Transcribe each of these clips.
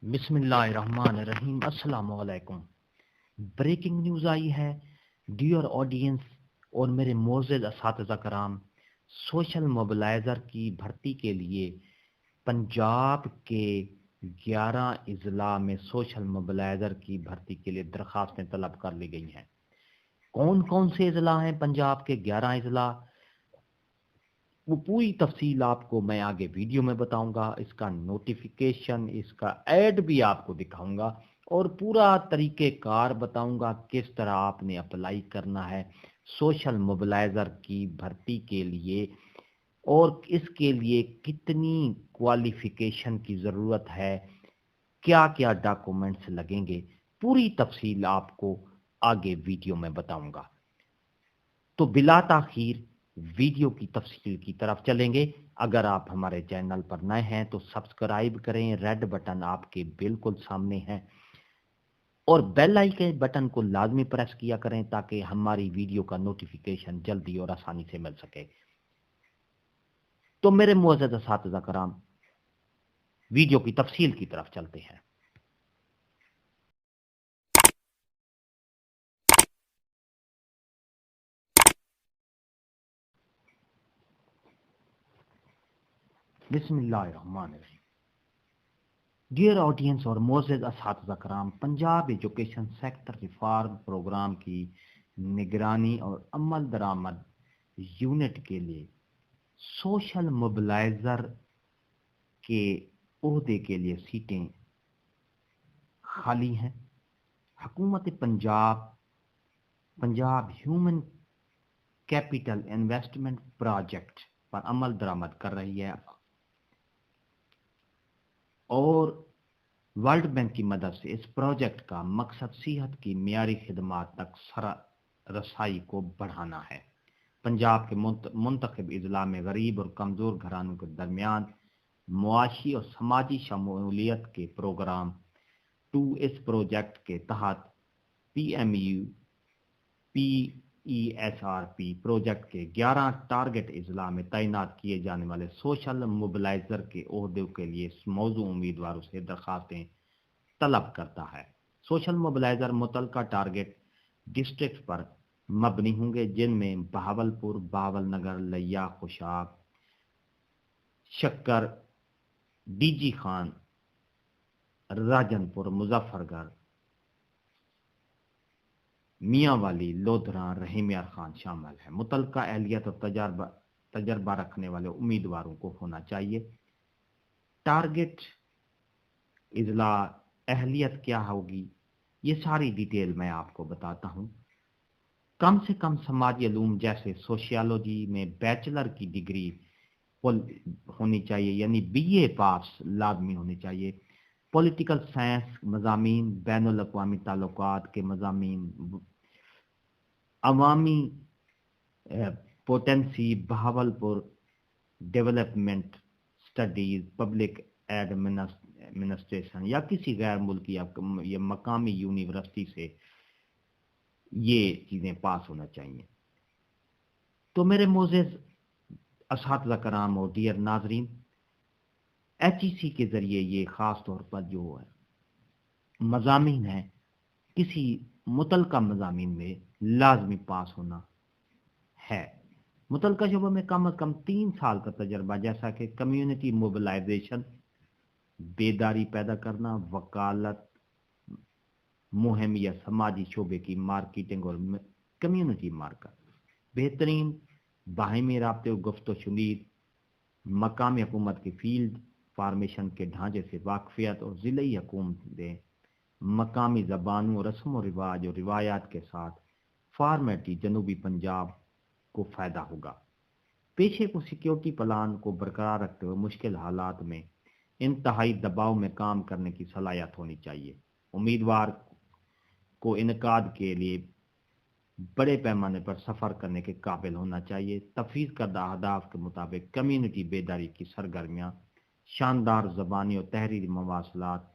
बिस्मिल्लाहिर्रहमानिर्रहीम। अस्सलाम वालेकुम। ब्रेकिंग न्यूज़ आई है। डियर ऑडियंस और मेरे मोअज़्ज़ज़ असातिज़ा कराम, सोशल मोबिलाइज़र की भर्ती के लिए पंजाब के 11 अजला में सोशल मोबिलाइज़र की भर्ती के लिए दरखास्तें तलब कर ली गई हैं। कौन कौन से अजला हैं पंजाब के 11 अजला, वो पूरी तफसील आपको मैं आगे वीडियो में बताऊंगा। इसका नोटिफिकेशन, इसका ऐड भी आपको दिखाऊंगा और पूरा तरीक़ेकार बताऊंगा किस तरह आपने अप्लाई करना है सोशल मोबिलाइज़र की भर्ती के लिए और इसके लिए कितनी क्वालिफ़िकेशन की ज़रूरत है, क्या क्या डॉक्यूमेंट्स लगेंगे, पूरी तफसील आपको आगे वीडियो में बताऊंगा। तो बिला ताखीर वीडियो की तफसील की तरफ चलेंगे। अगर आप हमारे चैनल पर नए हैं तो सब्सक्राइब करें, रेड बटन आपके बिल्कुल सामने है और बेल आइकन बटन को लाजमी प्रेस किया करें ताकि हमारी वीडियो का नोटिफिकेशन जल्दी और आसानी से मिल सके। तो मेरे मुअज़्ज़ज़ असातिज़ा कराम, वीडियो की तफसील की तरफ चलते हैं। बिस्मिल्लाहिर्रहमानिर्रहीम। डियर ऑडियंस और मोअज़्ज़ज़ असातिज़ा कराम, Punjab education sector reform program की निगरानी और अमल दरामद यूनिट के लिए सोशल मोबिलाइज़र के ओहदे के लिए सीटें खाली हैं। हुकूमत Punjab human capital investment project पर अमल दरामद कर रही है और वर्ल्ड बैंक की मदद से इस प्रोजेक्ट का मकसद सेहत की मियारी खिदमात तक रसाई को बढ़ाना है। पंजाब के मुंतखब अजला में गरीब और कमज़ोर घरानों के दरमियान मुआशी और समाजी शमूलियत के प्रोग्राम 2 इस प्रोजेक्ट के तहत PMU PESRP प्रोजेक्ट के 11 टारगेट अजला में तैनात किए जाने वाले सोशल मोबिलाइज़र के ओहदे के लिए मौजूद उम्मीदवारों से दरखास्तें तलब करता है। सोशल मोबिलाइज़र मुतलका टारगेट डिस्ट्रिक्ट पर मबनी होंगे जिनमें बहावलपुर, बावलनगर, लिया, खुशाक, शक्कर, डीजी खान, राजनपुर, मुजफ्फरगढ़, मियांवाली, लोधरा, रहीमियार खान शामिल है। मुतलका अहलियत और तजर्बा रखने वाले उम्मीदवारों को होना चाहिए। टारगेट इजला अहलियत क्या होगी, ये सारी डिटेल मैं आपको बताता हूँ। कम से कम समाजी इल्म जैसे सोशियोलॉजी में बैचलर की डिग्री होनी चाहिए, यानी BA पास लाजमी होनी चाहिए। पॉलिटिकल साइंस मज़ामीन, बैनुल अक़वामी ताल्लुकात के मज़ामीन, अवामी पोटेंसी, Bahawalpur, development studies, public administration या किसी गैर मुल्की या मकामी यूनिवर्सिटी से ये चीज़ें पास होना चाहिए। तो मेरे मोअज़्ज़ज़ असातिज़ा कराम और डियर नाज़रीन, HEC के ज़रिए ये ख़ास तौर पर जो है मज़ामीन है, किसी मुतलका मज़ामीन में लाजमी पास होना है। मुतलका शोबे में कम अज़ कम 3 साल का तजर्बा, जैसा कि कम्युनिटी मोबिलाइजेशन, बेदारी पैदा करना, वकालत मुहिम या समाजी शोबे की मार्केटिंग और कम्युनिटी मार्केट, बेहतरीन बाहिमी राब्ते और गुफ्तो शुनीद, मकामी हुकूमत की फील्ड फार्मेशन के ढांचे से वाकफियत और ज़िली हुकूमतें मकामी ज़बानों, रस्म व रिवाज और रिवायात के साथ फार्मेटी जनूबी पंजाब को फ़ायदा होगा। पेशे को सिक्योरिटी प्लान को बरकरार रखते हुए मुश्किल हालात में इंतहाई दबाव में काम करने की सलाहियत होनी चाहिए। उम्मीदवार को इनकाद के लिए बड़े पैमाने पर सफ़र करने के काबिल होना चाहिए। तफवीज़ करदा अहदाफ के मुताबिक कम्युनिटी बेदारी की सरगर्मियाँ, शानदार ज़बानी और तहरीरी मवासलात,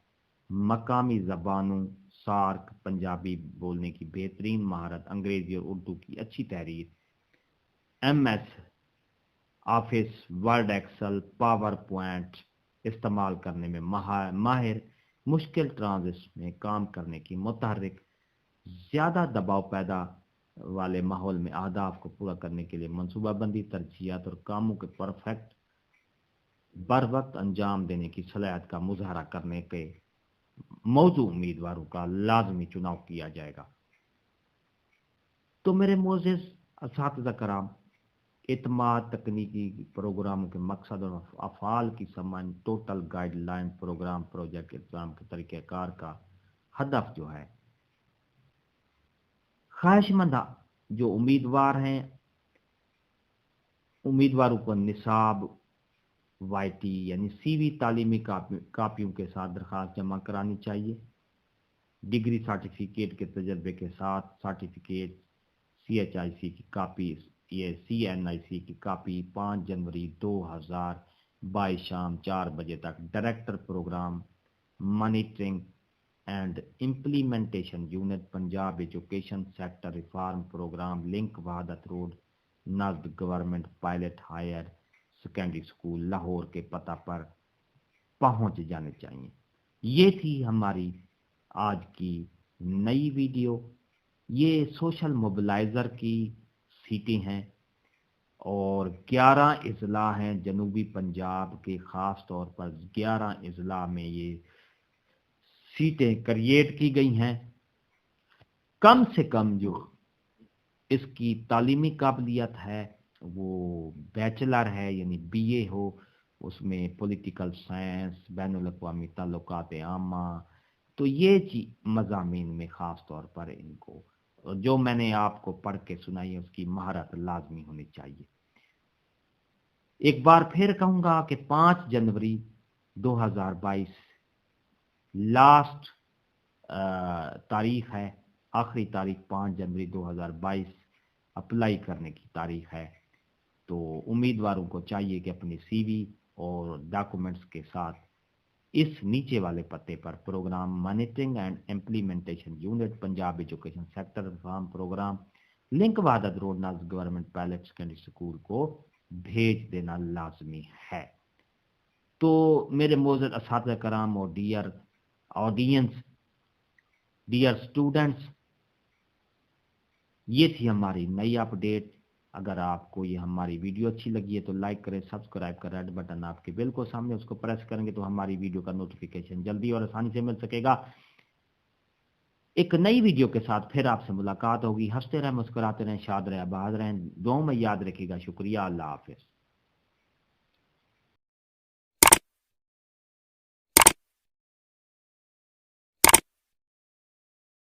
मकामी ज़बानों सार्क पंजाबी बोलने की बेहतरीन महारत, अंग्रेज़ी और उर्दू की अच्छी तहरीर, MS office, word, excel, power point इस्तेमाल करने में माहिर, مشکل ٹرانزٹ میں کام کرنے کی متحرک زیادہ دباؤ پیدا والے ماحول میں اہداف کو پورا کرنے کے لیے منصوبہ بندی، ترجیحات اور کاموں کے پرفیکٹ بر وقت انجام دینے کی صلاحیت کا مظاہرہ کرنے کے موضوع امیدواروں کا لازمی چناؤ کیا جائے گا۔ تو میرے معزز اساتذہ کرام، اعتماد تکنیکی پروگراموں کے مقصد اور افعال کی سمجھ، total guide line program project exam کے طریقہ کار کا ہدف جو ہے، خواہش مند جو امیدوار ہیں، امیدواروں کو نصاب وائی ٹی یعنی سی وی تعلیمی کاپیوں کے ساتھ درخواست جمع کرانی چاہیے۔ ڈگری سرٹیفکیٹ کے تجربے کے ساتھ سرٹیفکیٹ، سی ایچ آئی سی کی کاپی، یہ سی این آئی سی کی کاپی 5 جنوری 2022 شام 4 بجے تک director programme monitoring and implementation unit, Punjab education sector reform programme, link Wahdat road, نزد government pilot higher secondary school, Lahore کے پتہ پر پہنچ جانے چاہیے۔ یہ تھی ہماری آج کی نئی ویڈیو۔ یہ سوشل موبلائزر کی سیٹیں ہیں اور 11 اضلاع ہیں جنوبی پنجاب کے، خاص طور پر 11 اضلاع میں یہ سیٹیں کریٹ کی گئی ہیں۔ کم سے کم جو اس کی تعلیمی قابلیت ہے وہ بیچلر ہے، یعنی بی اے ہو، اس میں پولیٹیکل سائنس، بین الاقوامی تعلقات عامہ، تو یہ مضامین میں خاص طور پر ان کو جو میں نے آپ کو پڑھ کے سنائی ہے اس کی مہارت لازمی ہونی چاہیے۔ ایک بار پھر کہوں گا کہ 5 جنوری 2022 لاسٹ تاریخ ہے، آخری تاریخ 5 جنوری 2022 اپلائی کرنے کی تاریخ ہے۔ تو امیدواروں کو چاہیے کہ اپنی سی وی اور ڈاکومنٹس کے ساتھ اس نیچے والے پتے پر programme monitoring and implementation unit, Punjab education sector reform programme, link Wahdat road, نزد گورنمنٹ پائلٹ سیکنڈری اسکول کو بھیج دینا لازمی ہے۔ تو میرے معزز اساتذہ کرام اور ڈیئر آڈینس، ڈیئر اسٹوڈنٹس، یہ تھی ہماری نئی اپڈیٹ۔ اگر آپ کو یہ ہماری ویڈیو اچھی لگی ہے تو لائک کریں، سبسکرائب کریں، ریڈ بٹن آپ کے بالکل سامنے، اس کو پریس کریں گے تو ہماری ویڈیو کا نوٹیفیکیشن جلدی اور آسانی سے مل سکے گا۔ ایک نئی ویڈیو کے ساتھ پھر آپ سے ملاقات ہوگی۔ ہنستے رہیں، مسکراتے رہیں، شاد رہیں، آباد رہیں، دعاؤں میں یاد رکھیے گا۔ شکریہ، اللہ حافظ۔